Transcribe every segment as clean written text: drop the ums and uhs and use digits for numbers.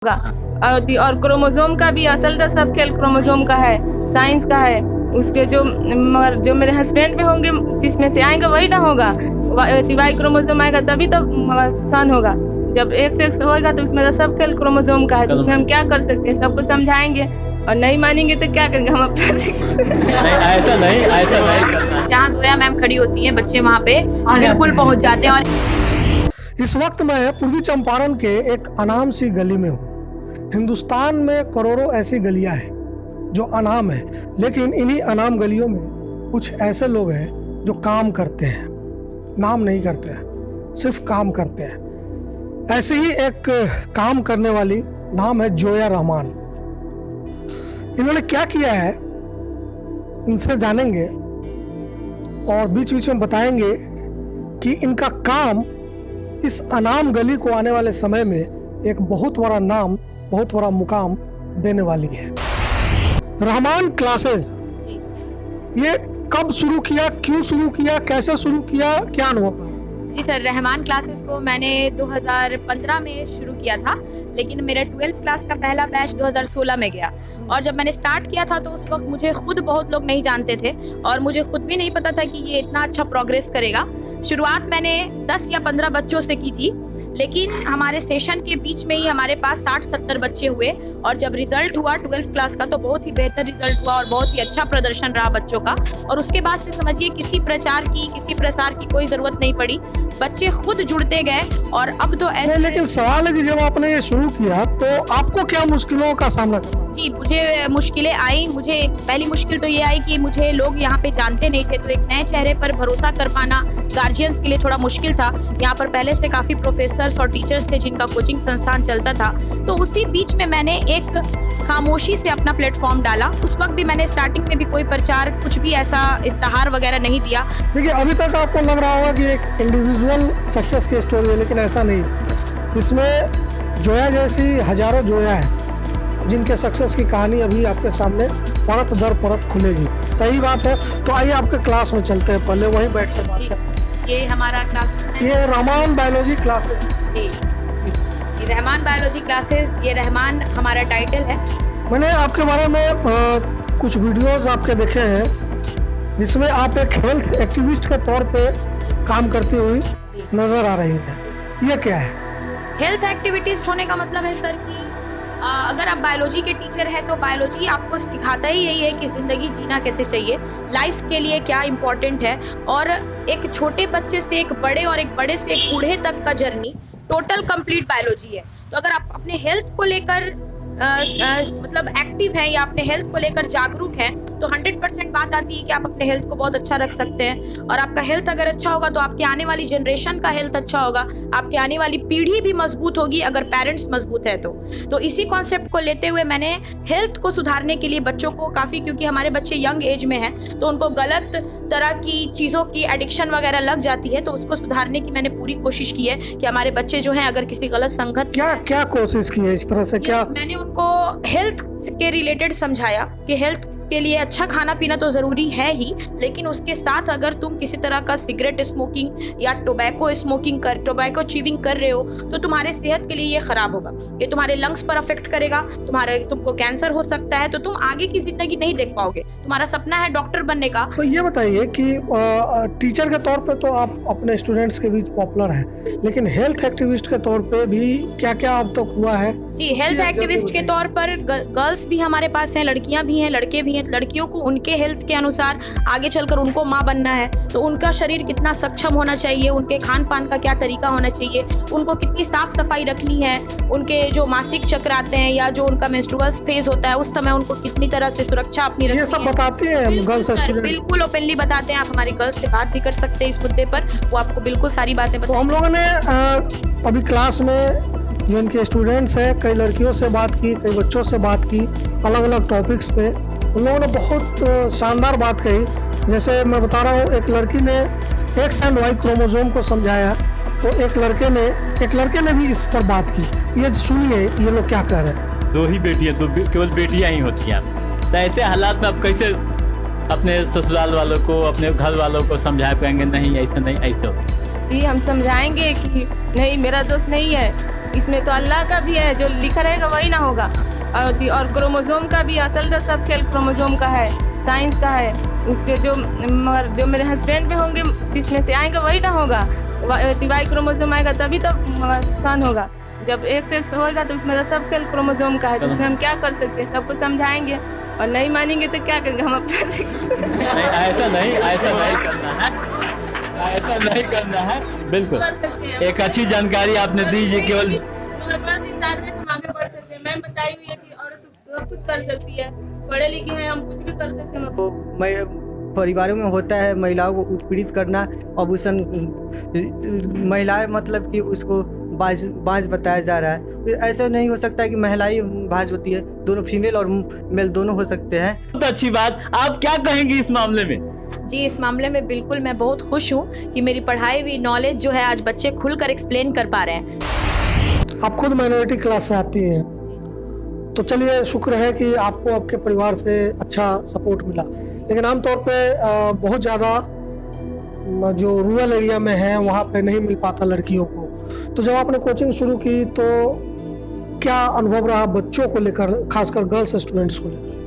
और क्रोमोसोम का भी असल तो सब खेल क्रोमोसोम का है, साइंस का है। उसके मगर जो मेरे हस्बैंड में होंगे जिसमें से आएंगे वही ना होगा। वाई क्रोमोसोम आएगा तभी तो सन होगा। जब एक से एक होगा तो उसमें तो सब खेल क्रोमोसोम का है, तो उसमें हम क्या कर सकते हैं? सबको समझाएंगे और नहीं मानेंगे तो क्या करेंगे हम अपना ऐसा नहीं जहाँ जोया मैम खड़ी होती हैं बच्चे वहाँ पे बिल्कुल पहुँच जाते हैं। और इस वक्त मैं पूर्वी चंपारण के एक अनाम सी गली में हूँ। हिंदुस्तान में करोड़ों ऐसी गलियां हैं जो अनाम है, लेकिन इन्हीं अनाम गलियों में कुछ ऐसे लोग हैं जो काम करते हैं, नाम नहीं करते हैं, सिर्फ काम करते हैं। ऐसे ही एक काम करने वाली नाम है जोया रहमान। इन्होंने क्या किया है इनसे जानेंगे और बीच बीच में बताएंगे कि इनका काम इस अनाम गली को आने वाले समय में एक बहुत बड़ा नाम, बहुत बड़ा मुकाम देने वाली है। रहमान क्लासेस, ये कब शुरू किया, क्यों शुरू किया, कैसे शुरू किया, क्या अनुभव? जी सर, रहमान क्लासेस को मैंने 2015 में शुरू किया था, लेकिन मेरा 12th क्लास का पहला बैच 2016 में गया। और जब मैंने स्टार्ट किया था तो उस वक्त मुझे खुद बहुत लोग नहीं जानते थे और मुझे खुद भी नहीं पता था कि ये इतना अच्छा प्रोग्रेस करेगा। शुरुआत मैंने 10 या 15 बच्चों से की थी, लेकिन हमारे सेशन के बीच में ही हमारे पास 60-70 बच्चे हुए। और जब रिजल्ट हुआ 12th क्लास का तो बहुत ही बेहतर रिजल्ट हुआ और बहुत ही अच्छा प्रदर्शन रहा बच्चों का। और उसके बाद से समझिए किसी प्रचार की, किसी प्रसार की कोई ज़रूरत नहीं पड़ी, बच्चे खुद जुड़ते गए। और अब तो ऐसे लेकिन सवाल है कि जब आपने ये शुरू किया तो आपको क्या मुश्किलों का सामना करना? जी, मुझे मुश्किलें आई। मुझे पहली मुश्किल तो ये आई कि मुझे लोग यहाँ पे जानते नहीं थे, तो एक नए चेहरे पर भरोसा कर पाना गार्जियंस के लिए थोड़ा मुश्किल था। यहाँ पर पहले से काफ़ी प्रोफेसर्स और टीचर्स थे जिनका कोचिंग संस्थान चलता था। तो उसी बीच में मैंने एक खामोशी से अपना प्लेटफॉर्म डाला। उस वक्त भी मैंने स्टार्टिंग में भी कोई प्रचार, कुछ भी ऐसा इश्तहार वगैरह नहीं दिया। देखिए, अभी तक आपको लग रहा होगा कि एक इंडिविजुअल सक्सेस की स्टोरी है, लेकिन ऐसा नहीं। इसमें जोया जैसी हजारों जोया है जिनके सक्सेस की कहानी अभी आपके सामने परत दर परत खुलेगी। सही बात है। तो आइए आपके क्लास में चलते हैं, पहले वहीं बैठ कर बात करते हैं। ये हमारा क्लास है, ये रहमान बायोलॉजी क्लासेस। जी, ये रहमान बायोलॉजी क्लासेस, ये रहमान हमारा टाइटल है। मैंने आपके बारे में कुछ वीडियोस आपके देखे हैं जिसमें आप एक हेल्थ एक्टिविस्ट के तौर पे काम करती हुई नजर आ रही है। ये क्या है? हेल्थ एक्टिविटीज होने का मतलब है सर कि अगर आप बायोलॉजी के टीचर हैं तो बायोलॉजी आपको सिखाता ही यही है कि ज़िंदगी जीना कैसे चाहिए, लाइफ के लिए क्या इम्पोर्टेंट है। और एक छोटे बच्चे से एक बड़े और एक बड़े से एक बूढ़े तक का जर्नी टोटल कंप्लीट बायोलॉजी है। तो अगर आप अपने हेल्थ को लेकर मतलब एक्टिव हैं या अपने हेल्थ को लेकर जागरूक हैं तो 100% बात आती है कि आप अपने हेल्थ को बहुत अच्छा रख सकते हैं। और आपका हेल्थ अगर अच्छा होगा तो आपके आने वाली जनरेशन का हेल्थ अच्छा होगा, आपके आने वाली पीढ़ी भी मजबूत होगी अगर पेरेंट्स मजबूत है तो इसी कॉन्सेप्ट को लेते हुए मैंने हेल्थ को सुधारने के लिए बच्चों को काफ़ी, क्योंकि हमारे बच्चे यंग एज में हैं तो उनको गलत तरह की चीज़ों की एडिक्शन वगैरह लग जाती है, तो उसको सुधारने की मैंने पूरी कोशिश की है कि हमारे बच्चे जो हैं अगर किसी गलत संगत क्या कोशिश की है इस तरह से? क्या मैंने उनको हेल्थ के रिलेटेड समझाया कि हेल्थ के लिए अच्छा खाना पीना तो ज़रूरी है ही, लेकिन उसके साथ अगर तुम किसी तरह का सिगरेट स्मोकिंग या टोबैको च्यूइंग कर रहे हो तो तुम्हारे सेहत के लिए ये ख़राब होगा। ये तुम्हारे लंग्स पर अफेक्ट करेगा, तुमको कैंसर हो सकता है, तो तुम आगे की ज़िंदगी नहीं देख पाओगे। तुम्हारा सपना है डॉक्टर बनने का। तो ये बताइए कि टीचर के तौर पे तो आप अपने स्टूडेंट्स के बीच पॉपुलर हैं, लेकिन हेल्थ एक्टिविस्ट के तौर पे भी क्या क्या अब तक हुआ है? जी, हेल्थ एक्टिविस्ट के तौर पर गर्ल्स भी हमारे पास हैं, लड़कियां भी हैं, लड़के भी हैं। लड़कियों को उनके हेल्थ के अनुसार आगे चलकर उनको माँ बनना है तो उनका शरीर कितना सक्षम होना चाहिए, उनके खान पान का क्या तरीका होना चाहिए, उनको कितनी साफ सफाई रखनी है, उनके जो मासिक चक्र आते हैं या जो उनका मेंस्ट्रुअल फेज होता है उस समय उनको कितनी तरह से सुरक्षा अपनी रखनी है, ये सब बताते हैं गर्ल्स स्टूडेंट? बिल्कुल ओपनली बताते हैं। आप हमारे गर्ल्स से बात भी कर सकते हैं इस मुद्दे पर, वो आपको बिल्कुल सारी बातें तो हम लोगों ने अभी क्लास में जो इनके स्टूडेंट्स हैं, कई लड़कियों से बात की, कई बच्चों से बात की, अलग अलग टॉपिक्स पे उन लोगों ने बहुत शानदार बात कही। जैसे मैं बता रहा हूँ, एक लड़की ने एक्स एंड वाई क्रोमोसोम को समझाया तो एक लड़के ने भी इस पर बात की। ये सुनिए ये लोग क्या कह रहे हैं। दो ही बेटियां, केवल बेटियां ही होती हैं, तो ऐसे हालात में आप कैसे अपने ससुराल वालों को, अपने घर वालों को समझा पाएंगे? नहीं, ऐसे नहीं, ऐसे हो। जी, हम समझाएंगे कि नहीं, मेरा दोस्त नहीं है, इसमें तो अल्लाह का भी है, जो लिखा रहेगा वही ना होगा। और क्रोमोसोम का भी असल तो सब खेल क्रोमोसोम का है, साइंस का है। उसके मगर जो मेरे हस्बैंड पे होंगे जिसमें से आएगा वही ना होगा। वाई क्रोमोसोम आएगा तभी तो सन होगा। जब एक से एक होगा तो उसमें तो सब खेल क्रोमोसोम का है, तो उसमें हम क्या कर सकते हैं? सबको समझाएंगे और नहीं मानेंगे तो क्या करेंगे हम अपना नहीं, ऐसा नहीं करना है, ऐसा नहीं करना है। बिल्कुल कर सकते हैं। एक अच्छी जानकारी आपने दी है। केवल हम आगे बढ़ सकते हैं। मैम बताई हुई है कि औरत सब कुछ कर सकती है, पढ़े लिखे हैं, हम कुछ भी कर सकते हैं। तो परिवारों में होता है महिलाओं को उत्पीड़ित करना, अबूसन महिलाएं मतलब कि उसको बाज बताया जा रहा है। ऐसा नहीं हो सकता कि महिलाएं बाज होती है, दोनों फीमेल और मेल दोनों हो सकते हैं। बहुत अच्छी बात। आप क्या कहेंगी इस मामले में? जी, इस मामले में बिल्कुल मैं बहुत खुश हूँ कि मेरी पढ़ाई हुई नॉलेज जो है आज बच्चे खुलकर एक्सप्लेन कर पा रहे हैं। आप खुद माइनॉरिटी क्लास से आती हैं, तो चलिए शुक्र है कि आपको आपके परिवार से अच्छा सपोर्ट मिला। लेकिन आमतौर पे बहुत ज़्यादा जो रूरल एरिया में है वहाँ पे नहीं मिल पाता लड़कियों को। तो जब आपने कोचिंग शुरू की तो क्या अनुभव रहा बच्चों को लेकर, खासकर गर्ल्स स्टूडेंट्स को लेकर?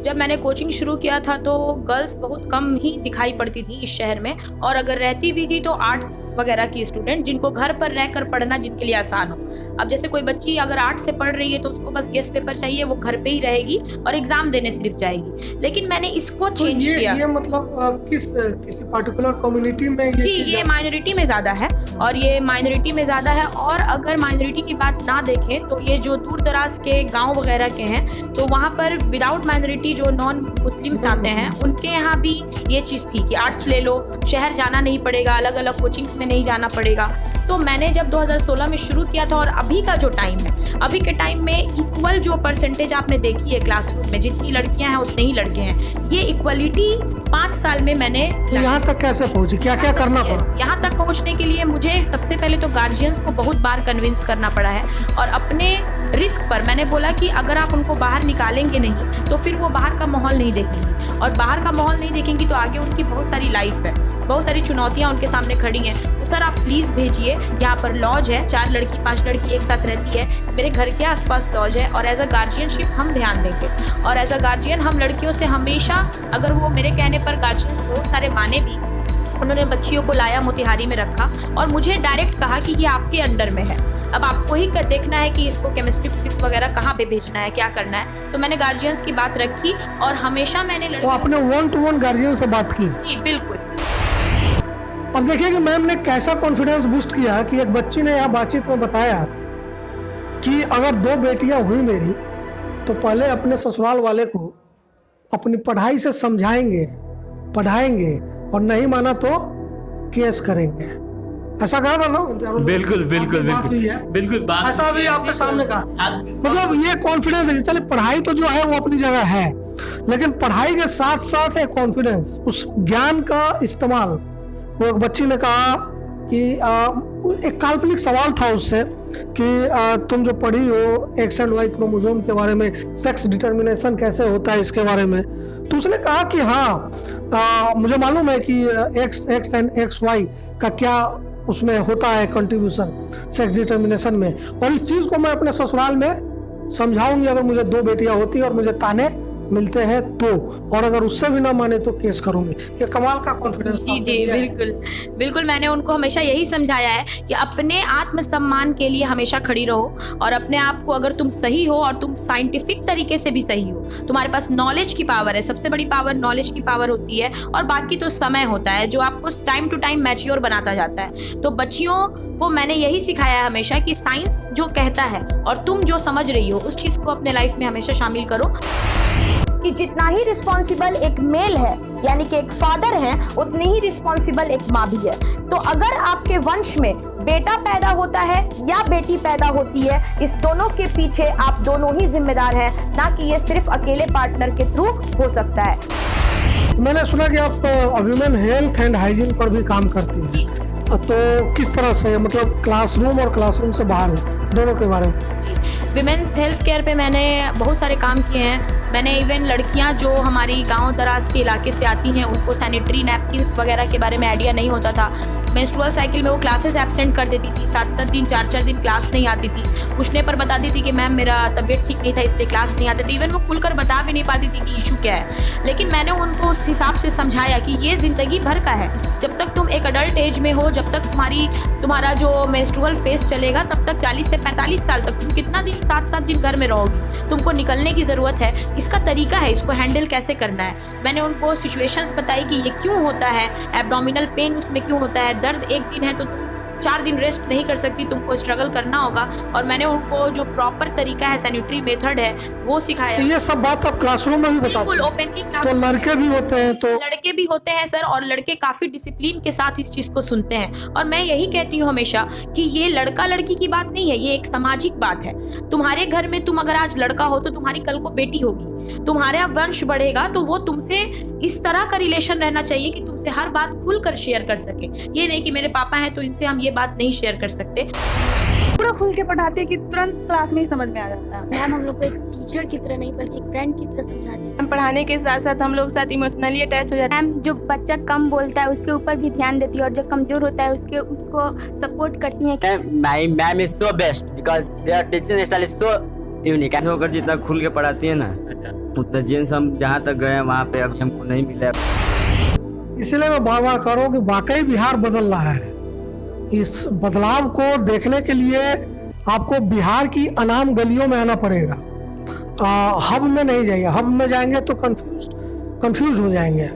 जब मैंने कोचिंग शुरू किया था तो गर्ल्स बहुत कम ही दिखाई पड़ती थी इस शहर में, और अगर रहती भी थी तो आर्ट्स वगैरह की स्टूडेंट, जिनको घर पर रहकर पढ़ना जिनके लिए आसान हो। अब जैसे कोई बच्ची अगर आर्ट्स से पढ़ रही है तो उसको बस गेस्ट पेपर चाहिए, वो घर पे ही रहेगी और एग्जाम देने सिर्फ जाएगी। लेकिन मैंने इसको चेंज किया। ये मतलब किसी पर्टिकुलर कम्युनिटी में जी, ये माइनॉरिटी में ज़्यादा है, और ये माइनॉरिटी में ज़्यादा है। और अगर माइनॉरिटी की बात ना देखें तो ये जो दूर दराज के गाँव वगैरह के हैं, तो वहाँ पर विदाउट माइनॉरिटी जो नॉन मुस्लिम्स आते हैं उनके यहाँ भी ये चीज़ थी कि आर्ट्स ले लो, शहर जाना नहीं पड़ेगा, अलग अलग कोचिंग्स में नहीं जाना पड़ेगा। तो मैंने जब 2016 में शुरू किया था और अभी का जो टाइम है, अभी के टाइम में इक्वल जो परसेंटेज आपने देखी है क्लासरूम में, जितनी लड़कियां हैं उतने ही लड़के हैं। ये इक्वलिटी 5 साल में मैंने तो यहाँ तक कैसे पहुँची, क्या क्या करना पड़ा? यहाँ तक पहुँचने के लिए मुझे सबसे पहले तो गार्जियंस को बहुत बार कन्विंस करना पड़ा है, और अपने रिस्क पर मैंने बोला कि अगर आप उनको बाहर निकालेंगे नहीं तो फिर वो बाहर का माहौल नहीं देखेंगी, और बाहर का माहौल नहीं देखेंगी तो आगे उनकी बहुत सारी लाइफ है, बहुत सारी चुनौतियाँ उनके सामने खड़ी हैं। तो सर आप प्लीज़ भेजिए, यहाँ पर लॉज है, 4 लड़की 5 लड़की एक साथ रहती है, मेरे घर के आसपास लॉज है, और एज अ गार्जियनशिप हम ध्यान देंगे। और एज अ गार्जियन हम लड़कियों से हमेशा, अगर वो मेरे कहने पर गार्जियंस बहुत सारे माने भी, उन्होंने बच्चियों को लाया, मोतिहारी में रखा और मुझे डायरेक्ट कहा कि ये आपके अंडर में है, अब आपको ही देखना है कि इसको केमिस्ट्री फिजिक्स वगैरह कहाँ पे भेजना है, क्या करना है। तो मैंने गार्जियंस की बात रखी और हमेशा मैंने तो आपने 1-to-1 गार्जियन से बात की? जी बिल्कुल। अब देखिए कि मैम ने कैसा कॉन्फिडेंस बूस्ट किया कि एक बच्ची ने यहाँ बातचीत में बताया कि अगर 2 बेटियां हुई मेरी तो पहले अपने ससुराल वाले को अपनी पढ़ाई से समझाएंगे, पढ़ाएंगे, और नहीं माना तो केस करेंगे। ऐसा कहा था ना? बिल्कुल बिल्कुल बिल्कुल बात ऐसा भी आपके सामने कहा। मतलब ये कॉन्फिडेंस है। चलिए पढ़ाई तो जो है वो अपनी जगह है, लेकिन पढ़ाई के साथ साथ एक कॉन्फिडेंस, उस ज्ञान का इस्तेमाल। वो एक बच्ची ने कहा कि एक काल्पनिक सवाल था उससे कि तुम जो पढ़ी हो एक्स एंड वाई क्रोमोसोम के बारे में, सेक्स डिटर्मिनेशन कैसे होता है इसके बारे में, तो उसने कहा कि हाँ मुझे मालूम है कि एक्स एंड एक्स वाई का क्या उसमें होता है कंट्रीब्यूशन सेक्स डिटर्मिनेशन में, और इस चीज़ को मैं अपने ससुराल में समझाऊंगी अगर मुझे 2 बेटियां होती और मुझे ताने मिलते हैं तो, और अगर उससे भी ना माने तो केस करूंगी। ये कमाल का कॉन्फिडेंस। जी जी बिल्कुल बिल्कुल। मैंने उनको हमेशा यही समझाया है कि अपने आत्मसम्मान के लिए हमेशा खड़ी रहो, और अपने आप को, अगर तुम सही हो और तुम साइंटिफिक तरीके से भी सही हो, तुम्हारे पास नॉलेज की पावर है, सबसे बड़ी पावर नॉलेज की पावर होती है, और बाकी तो समय होता है जो आपको टाइम टू टाइम मैच्योर बनाता जाता है। तो बच्चियों को मैंने यही सिखाया है हमेशा कि साइंस जो कहता है और तुम जो समझ रही हो उस चीज़ को अपने लाइफ में हमेशा शामिल करो। कि जितना ही रिस्पॉन्सिबल एक मेल है, यानी कि एक फादर है, उतनी ही रिस्पॉन्सिबल एक माँ भी है। तो अगर आपके वंश में बेटा पैदा होता है या बेटी पैदा होती है, इस दोनों के पीछे आप दोनों ही जिम्मेदार हैं, ना कि ये सिर्फ अकेले पार्टनर के थ्रू हो सकता है। मैंने सुना कि आप वुमेन हेल्थ एंड हाइजीन पर भी काम करती हैं, तो किस तरह से, मतलब क्लासरूम और क्लासरूम से बाहर दोनों के बारे में? विमेंस हेल्थ केयर पे मैंने बहुत सारे काम किए हैं। मैंने इवन लड़कियां जो हमारी गांव दराज के इलाके से आती हैं, उनको सैनिटरी नैपकिन्स वगैरह के बारे में आइडिया नहीं होता था, मेंस्ट्रुअल साइकिल में वो क्लासेस एब्सेंट कर देती थी, 7-7 दिन 4-4 दिन क्लास नहीं आती थी। पूछने पर बताती थी कि मैम मेरा तबीयत ठीक नहीं था इसलिए क्लास नहीं आती थी। इवन वो खुलकर बता भी नहीं पाती थी कि इशू क्या है। लेकिन मैंने उनको उस हिसाब से समझाया कि ये ज़िंदगी भर का है। जब तक तुम एक अडल्ट एज में हो, जब तक तुम्हारा जो मेंस्ट्रुअल फेज चलेगा, तब तक 40 से 45 साल तक तुम कितना दिन 7-7 दिन घर में रहोगी। तुमको निकलने की ज़रूरत है, इसका तरीका है, इसको हैंडल कैसे करना है। मैंने उनको सिचुएशंस बताई कि ये क्यों होता है, एब्डोमिनल पेन उसमें क्यों होता है, दर्द एक दिन है तो तुम 4 दिन रेस्ट नहीं कर सकती, तुमको स्ट्रगल करना होगा। और मैंने उनको जो प्रॉपर तरीका है, सैनिटरी मेथड है, वो सिखाया। ये सब बात आप क्लासरूम में भी बताते बिल्कुल हैं? ओपनली तो लड़के भी होते हैं? तो लड़के भी होते हैं सर, और लड़के काफी डिसिप्लिन के साथ इस चीज को सुनते हैं। और मैं यही कहती हूँ हमेशा कि ये लड़का लड़की की बात नहीं है, ये एक सामाजिक बात है। तुम्हारे घर में तुम अगर आज लड़का हो तो तुम्हारी कल को बेटी होगी, तुम्हारा वंश बढ़ेगा, तो वो तुमसे इस तरह का रिलेशन रहना चाहिए कि तुमसे हर बात खुलकर शेयर कर सके। ये नहीं कि मेरे पापा हैं तो इनसे हम ये बात नहीं शेयर कर सकते। पूरा खुल के पढ़ाते हैं कि तुरंत क्लास में ही समझ में आ जाता है। मैम हम लोग को एक टीचर की तरह नहीं बल्कि एक फ्रेंड की तरह समझाती है। हम पढ़ाने के साथ साथ हम लोग साथ इमोशनली अटैच हो जाते हैं। मैम जो बच्चा कम बोलता है उसके ऊपर भी ध्यान देती है, और जो कमजोर होता है उसको सपोर्ट करती है। My ma'am is so best because their teaching style is so unique. होकर जितना खुल के पढ़ाती है ना, उतना जेंट्स हम जहाँ तक गए हैं वहाँ पे अभी हमको नहीं मिला। इसलिए मैं बार बार कह रहा हूँ कि वाकई बिहार बदल रहा है। इस बदलाव को देखने के लिए आपको बिहार की अनाम गलियों में आना पड़ेगा। हब में नहीं जाइए, हब में जाएंगे तो कंफ्यूज हो जाएंगे।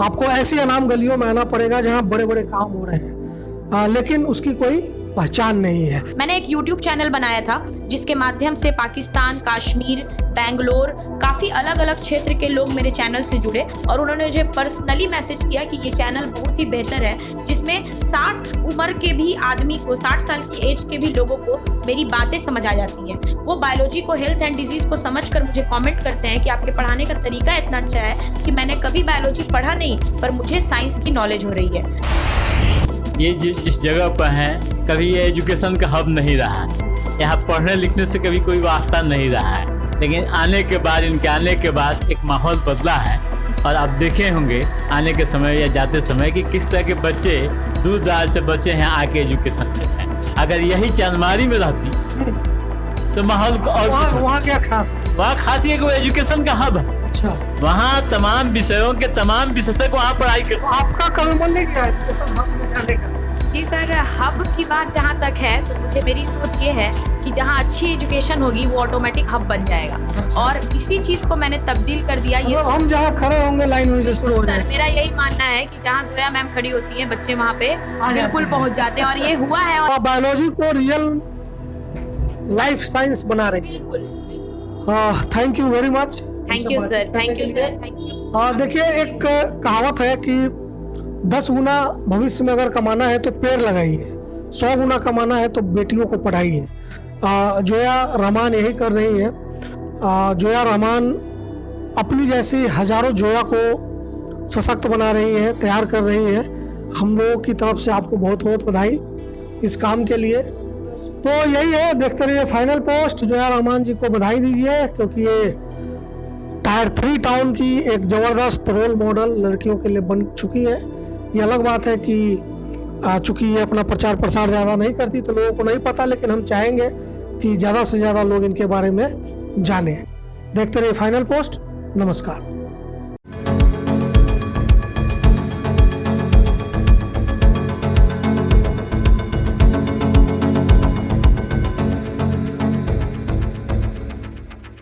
आपको ऐसी अनाम गलियों में आना पड़ेगा जहाँ बड़े बड़े काम हो रहे हैं, लेकिन उसकी कोई पहचान नहीं है। मैंने एक YouTube चैनल बनाया था जिसके माध्यम से पाकिस्तान, कश्मीर, बेंगलोर, काफ़ी अलग अलग क्षेत्र के लोग मेरे चैनल से जुड़े, और उन्होंने मुझे पर्सनली मैसेज किया कि ये चैनल बहुत ही बेहतर है, जिसमें 60 उम्र के भी आदमी को, 60 साल की एज के भी लोगों को मेरी बातें समझ आ जाती हैं। वो बायोलॉजी को, हेल्थ एंड डिजीज़ को समझ कर मुझे कॉमेंट करते हैं कि आपके पढ़ाने का तरीका इतना अच्छा है कि मैंने कभी बायोलॉजी पढ़ा नहीं, पर मुझे साइंस की नॉलेज हो रही है। ये जिस जगह पर हैं, कभी ये एजुकेशन का हब नहीं रहा है। यहाँ पढ़ने लिखने से कभी कोई वास्ता नहीं रहा है, लेकिन इनके आने के बाद एक माहौल बदला है। और आप देखे होंगे आने के समय या जाते समय कि किस तरह के बच्चे, दूर दराज से बच्चे यहाँ आके एजुकेशन लेते हैं। अगर यही चांदमारी में रहती तो माहौल को और वहाँ क्या खास है? वहाँ खास ये कि एजुकेशन का हब है। अच्छा, वहाँ तमाम विषयों के तमाम विशेषज्ञ वहाँ पढ़ाई करते हैं। आपका कभी मन नहीं किया एजुकेशन हब में जाने का? जी सर, हब की बात जहाँ तक है तो मुझे मेरी सोच ये है कि जहाँ अच्छी एजुकेशन होगी वो ऑटोमेटिक हब बन जाएगा, और इसी चीज़ को मैंने तब्दील कर दिया। ये हम जहाँ खड़े होंगे लाइन वहीं से शुरू हो जाए। मेरा यही मानना है कि जहाँ जोया मैम खड़ी होती हैं, बच्चे वहाँ पे बिल्कुल पहुँच जाते हैं, और ये हुआ है। और बायोलॉजी को रियल लाइफ साइंस बना रहे हैं। बिल्कुल, thank you very much. Thank you sir, thank you sir, thank you. देखिए, एक कहावत है कि 10 गुना भविष्य में अगर कमाना है तो पेड़ लगाइए, 100 गुना कमाना है तो बेटियों को पढ़ाइए। जोया रहमान यही कर रही है। जोया रहमान अपनी जैसी हजारों जोया को सशक्त बना रही है, तैयार कर रही है। हम लोगों की तरफ से आपको बहुत बहुत बधाई इस काम के लिए। तो यही है, देखते रहिए फाइनल पोस्ट। जोया रहमान जी को बधाई दीजिए, क्योंकि ये टायर 3 टाउन की एक ज़बरदस्त रोल मॉडल लड़कियों के लिए बन चुकी है। ये अलग बात है कि चूँकि ये अपना प्रचार प्रसार ज़्यादा नहीं करती तो लोगों को नहीं पता, लेकिन हम चाहेंगे कि ज़्यादा से ज़्यादा लोग इनके बारे में जानें। देखते रहिए फाइनल पोस्ट। नमस्कार।